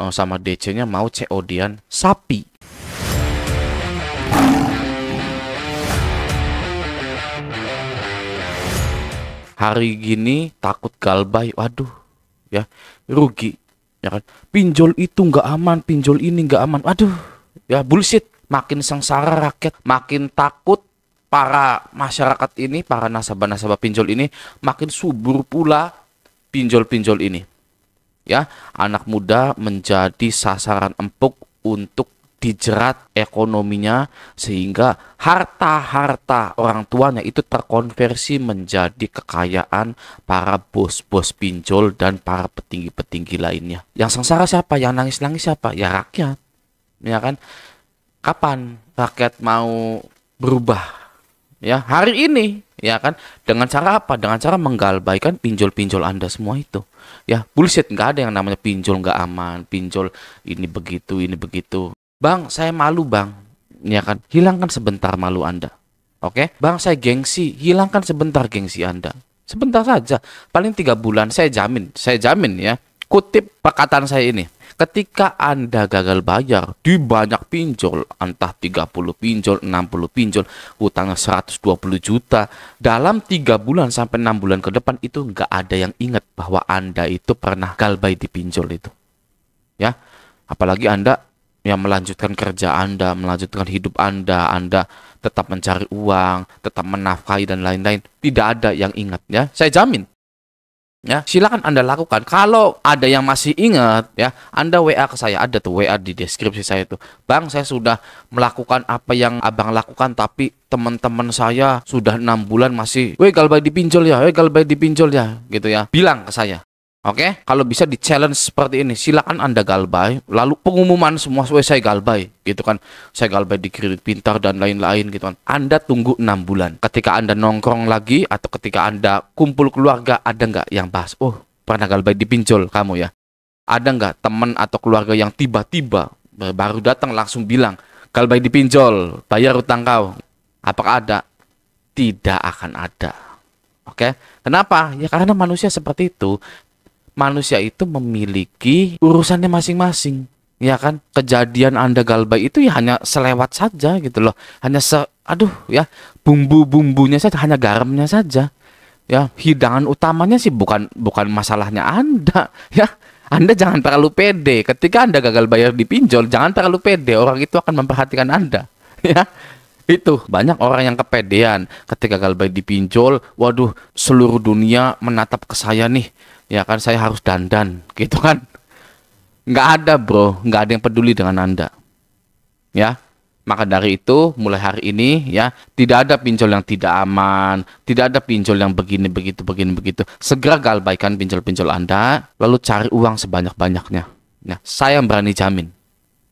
sama DC-nya mau COD-an sapi. Hari gini takut galbay, waduh ya, rugi ya kan. Pinjol itu nggak aman, pinjol ini nggak aman, waduh ya, bullshit. Makin sengsara rakyat, makin takut para masyarakat ini, para nasabah-nasabah pinjol ini, makin subur pula pinjol-pinjol ini. Ya, anak muda menjadi sasaran empuk untuk dijerat ekonominya, sehingga harta-harta orang tuanya itu terkonversi menjadi kekayaan para bos-bos pinjol dan para petinggi-petinggi lainnya. Yang sengsara siapa? Yang nangis-nangis siapa? Ya rakyat. Ya kan? Kapan rakyat mau berubah? Ya, hari ini, ya kan? Dengan cara apa? Dengan cara menggalbaikan pinjol-pinjol Anda semua itu. Ya, bullshit, nggak ada yang namanya pinjol nggak aman, pinjol ini begitu, ini begitu. Bang, saya malu, Bang. Ya kan? Hilangkan sebentar malu Anda. Oke? Bang, saya gengsi, hilangkan sebentar gengsi Anda. Sebentar saja, paling 3 bulan, saya jamin ya. Kutip perkataan saya ini. Ketika Anda gagal bayar di banyak pinjol, entah 30 pinjol, 60 pinjol, hutangnya 120 juta, dalam 3 bulan sampai 6 bulan ke depan itu nggak ada yang ingat bahwa Anda itu pernah galbay di pinjol itu. Ya, apalagi Anda yang melanjutkan kerja Anda, melanjutkan hidup Anda tetap mencari uang, tetap menafkahi dan lain-lain. Tidak ada yang ingat ya, saya jamin. Ya, silakan Anda lakukan. Kalau ada yang masih ingat, ya, Anda WA ke saya. Ada tuh WA di deskripsi saya tuh. Bang, saya sudah melakukan apa yang Abang lakukan, tapi teman-teman saya sudah 6 bulan masih, galbay dipinjol ya, galbay dipinjol ya, gitu ya. Bilang ke saya. Oke, kalau bisa di challenge seperti ini, silakan Anda galbay, lalu pengumuman semua, saya galbay, gitu kan. Saya galbay di Kredit Pintar dan lain-lain gitu kan. Anda tunggu 6 bulan. Ketika Anda nongkrong lagi atau ketika Anda kumpul keluarga, ada nggak yang bahas, oh pernah galbay di pinjol kamu ya? Ada nggak teman atau keluarga yang tiba-tiba baru datang langsung bilang, galbay di pinjol, bayar utang kau? Apakah ada? Tidak akan ada. Oke, kenapa? Ya karena manusia seperti itu. Manusia itu memiliki urusannya masing-masing, ya kan? Kejadian Anda galbay itu ya hanya selewat saja gitu loh, hanya ya, bumbu-bumbunya saja, hanya garamnya saja, ya. Hidangan utamanya sih bukan masalahnya Anda, ya. Anda jangan terlalu pede. Ketika Anda gagal bayar di pinjol, jangan terlalu pede. Orang itu akan memperhatikan Anda, ya. Itu banyak orang yang kepedean ketika galbay di pinjol. Waduh, seluruh dunia menatap ke saya nih. Ya kan, saya harus dandan, gitu kan? Nggak ada, bro. Nggak ada yang peduli dengan Anda. Ya, maka dari itu, mulai hari ini, ya, tidak ada pinjol yang tidak aman. Tidak ada pinjol yang begini, begitu. Segera galbaikan pinjol-pinjol Anda, lalu cari uang sebanyak-banyaknya. Nah, saya berani jamin.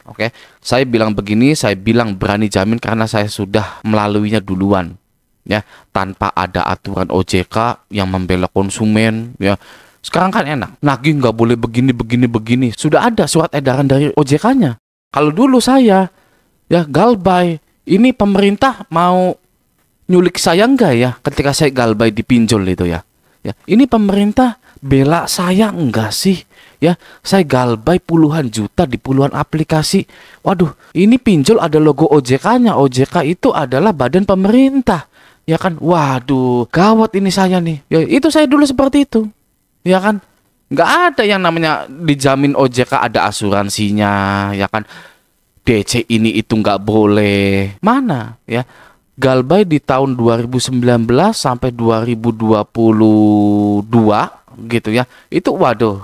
Oke, saya bilang begini, saya bilang berani jamin karena saya sudah melaluinya duluan. Ya, tanpa ada aturan OJK yang membela konsumen, ya. Sekarang kan enak, nagih nggak boleh begini. Sudah ada surat edaran dari OJK-nya. Kalau dulu saya, ya galbay, ini pemerintah mau nyulik saya enggak ya ketika saya galbay di pinjol itu ya? Ya, ini pemerintah bela saya enggak sih? Ya, saya galbay puluhan juta di puluhan aplikasi. Waduh, ini pinjol ada logo OJK-nya. OJK itu adalah badan pemerintah. Ya kan? Waduh, gawat ini saya nih. Ya, itu saya dulu seperti itu. Ya kan, nggak ada yang namanya dijamin OJK, ada asuransinya, ya kan. DC ini itu nggak boleh. Mana ya? Galbay di tahun 2019 sampai 2022 gitu ya. Itu waduh,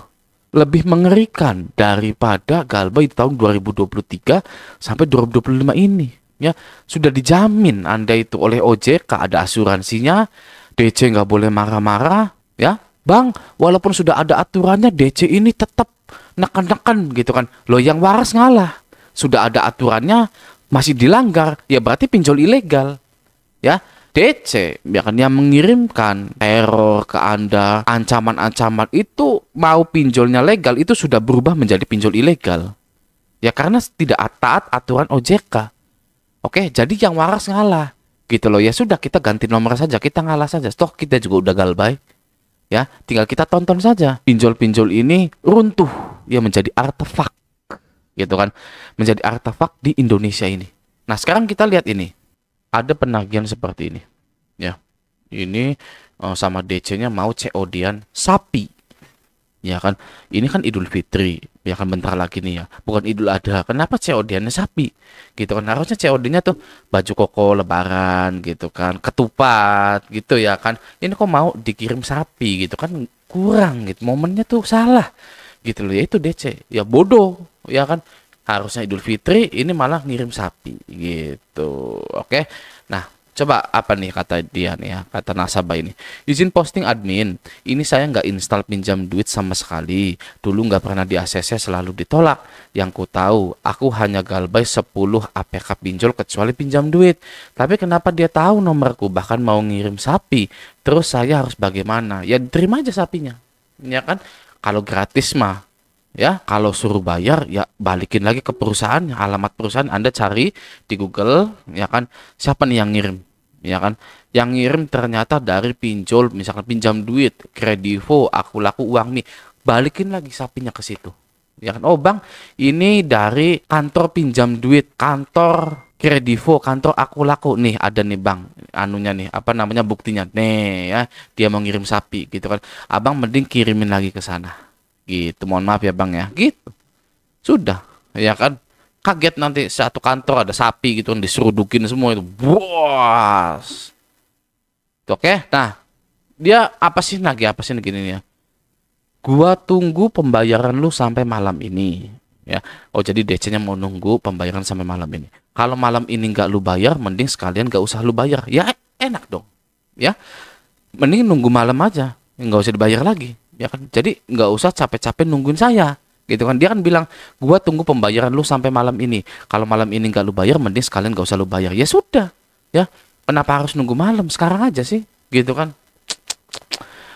lebih mengerikan daripada galbay di tahun 2023 sampai 2025 ini. Ya, sudah dijamin Anda itu oleh OJK, ada asuransinya, DC nggak boleh marah-marah, ya. Bang, walaupun sudah ada aturannya, DC ini tetap neken-neken gitu kan. Loh, yang waras ngalah. Sudah ada aturannya, masih dilanggar, ya berarti pinjol ilegal. Ya, DC, ya kan, yang mengirimkan teror ke Anda, ancaman-ancaman itu, mau pinjolnya legal, itu sudah berubah menjadi pinjol ilegal. Ya karena tidak taat aturan OJK. Oke, jadi yang waras ngalah. Gitu loh, ya sudah, kita ganti nomor saja, kita ngalah saja. Toh kita juga udah galbay. Ya, tinggal kita tonton saja. Pinjol-pinjol ini runtuh, ya menjadi artefak. gitu kan, menjadi artefak di Indonesia ini. Nah, sekarang kita lihat ini. Ada penagihan seperti ini. Ya. Ini sama DC-nya mau COD-an sapi. Ya kan. Ini kan Idul Fitri. Ya kan bentar lagi nih ya. Bukan Idul Adha. Kenapa COD-annya sapi? Gitu kan. Harusnya COD-nya tuh baju koko lebaran gitu kan. Ketupat gitu ya kan. Ini kok mau dikirim sapi gitu kan. Kurang gitu. Momennya tuh salah. Gitu loh. Ya itu DC. Ya bodoh. Ya kan. Harusnya Idul Fitri, ini malah ngirim sapi gitu. Oke. Nah, coba apa nih kata dia nih ya, kata nasabah ini. Izin posting admin. Ini saya nggak install pinjam duit sama sekali. Dulu nggak pernah di ACC, selalu ditolak. Yang ku tahu, aku hanya galbay 10 APK pinjol kecuali pinjam duit. Tapi kenapa dia tahu nomorku, bahkan mau ngirim sapi? Terus saya harus bagaimana? Ya terima aja sapinya. Ya kan? Kalau gratis mah, ya, kalau suruh bayar ya balikin lagi ke perusahaan, alamat perusahaan Anda cari di Google, ya kan, siapa nih yang ngirim, ya kan, yang ngirim ternyata dari pinjol, misalkan pinjam duit, Kredivo, Aku Laku, Uang nih, balikin lagi sapinya ke situ, ya kan. Oh bang, ini dari kantor pinjam duit, kantor Kredivo, kantor Aku Laku, nih ada nih bang, anunya nih, apa namanya, buktinya, nih ya, dia mau ngirim sapi, gitu kan, abang mending kirimin lagi ke sana. Gitu, mohon maaf ya bang ya, gitu, sudah, ya kan. Kaget nanti satu kantor ada sapi gitu kan, diserudukin semua itu, buas. Oke, nah dia apa sih nagih, apa sih gini ya, gua tunggu pembayaran lu sampai malam ini, ya. Oh jadi DC-nya mau nunggu pembayaran sampai malam ini. Kalau malam ini nggak lu bayar, mending sekalian nggak usah lu bayar, ya enak dong, ya. Mending nunggu malam aja, nggak usah dibayar lagi, ya kan. Jadi nggak usah capek-capek nungguin saya, gitu kan. Dia kan bilang, gua tunggu pembayaran lu sampai malam ini. Kalau malam ini nggak lu bayar, mending sekalian nggak usah lu bayar. Ya sudah, ya. Kenapa harus nunggu malam? Sekarang aja sih, gitu kan.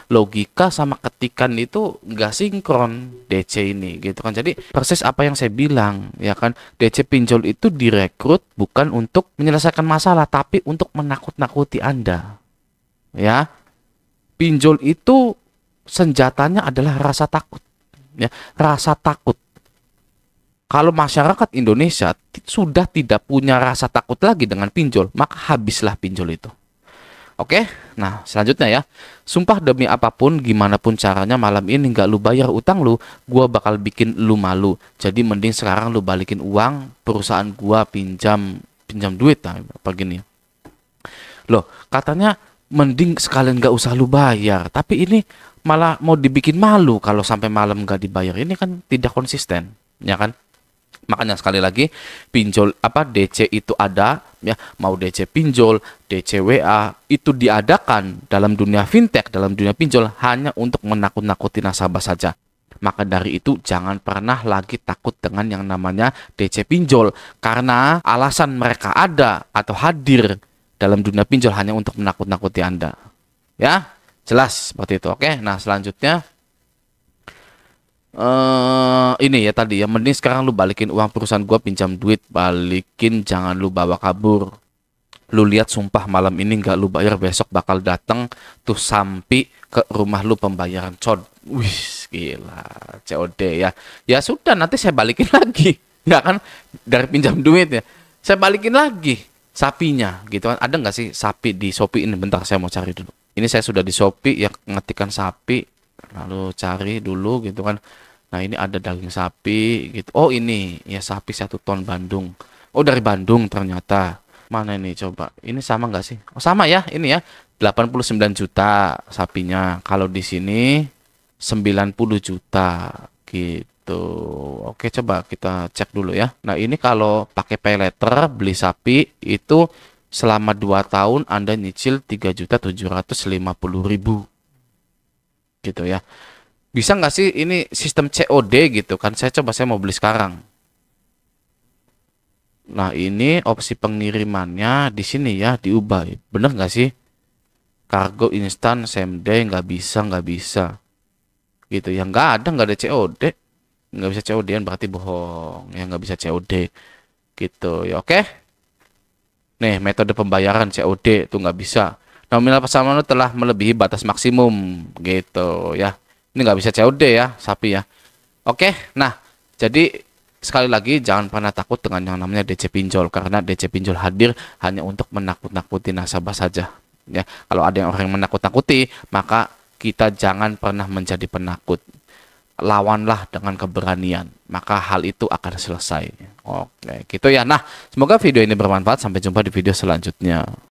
Logika sama ketikan itu nggak sinkron DC ini, gitu kan. Jadi persis apa yang saya bilang, ya kan. DC pinjol itu direkrut bukan untuk menyelesaikan masalah, tapi untuk menakut-nakuti Anda, ya. Pinjol itu senjatanya adalah rasa takut, ya, rasa takut. Kalau masyarakat Indonesia sudah tidak punya rasa takut lagi dengan pinjol, maka habislah pinjol itu. Oke, nah selanjutnya ya, sumpah demi apapun, gimana pun caranya malam ini nggak lu bayar utang lu, gua bakal bikin lu malu. Jadi mending sekarang lu balikin uang perusahaan gua, pinjam duit, nah, apa gini. Loh, katanya mending sekalian nggak usah lu bayar, tapi ini malah mau dibikin malu kalau sampai malam nggak dibayar. Ini kan tidak konsisten, ya kan. Makanya sekali lagi, pinjol apa DC itu ada, ya, mau DC pinjol, DC WA itu diadakan dalam dunia fintech, dalam dunia pinjol hanya untuk menakut-nakuti nasabah saja. Maka dari itu jangan pernah lagi takut dengan yang namanya DC pinjol, karena alasan mereka ada atau hadir dalam dunia pinjol hanya untuk menakut-nakuti Anda. Ya, jelas seperti itu. Oke, nah selanjutnya ini ya tadi ya, mending sekarang lu balikin uang perusahaan gua, pinjam duit, balikin, jangan lu bawa kabur. Lu lihat, sumpah malam ini nggak lu bayar, besok bakal datang tuh sampai ke rumah lu pembayaran cod. Wih, gila, COD ya. Ya sudah, nanti saya balikin lagi. Nggak kan, dari pinjam duit ya, saya balikin lagi sapinya, gitu kan. Ada nggak sih sapi di Shopee ini? Bentar, saya mau cari dulu. Ini saya sudah di Shopee ya, ngetikkan sapi, lalu cari dulu gitu kan. Nah ini ada daging sapi gitu. Oh ini ya, sapi 1 ton Bandung. Oh dari Bandung ternyata. Mana ini coba, ini sama nggak sih? Oh sama ya, ini ya 89 juta sapinya. Kalau di sini 90 juta gitu. Oke, coba kita cek dulu ya. Nah ini kalau pakai pay letter beli sapi itu selama 2 tahun Anda nyicil 3.750.000 gitu ya. Bisa nggak sih ini sistem COD gitu kan? Saya mau beli sekarang. Nah ini opsi pengirimannya di sini ya, diubah. Bener nggak sih? Kargo instan same day nggak bisa. Gitu ya, nggak ada COD. Nggak bisa COD-an berarti bohong. Ya nggak bisa COD. Gitu ya, oke. Nih metode pembayaran COD tuh nggak bisa. Nominal pesanan telah melebihi batas maksimum gitu ya. Ini nggak bisa COD ya, sapi ya. Oke, nah jadi sekali lagi jangan pernah takut dengan yang namanya DC pinjol, karena DC pinjol hadir hanya untuk menakut-nakuti nasabah saja. Ya, kalau ada yang orang yang menakut-nakuti, maka kita jangan pernah menjadi penakut. Lawanlah dengan keberanian, maka hal itu akan selesai. Oke, gitu ya. Nah, semoga video ini bermanfaat. Sampai jumpa di video selanjutnya.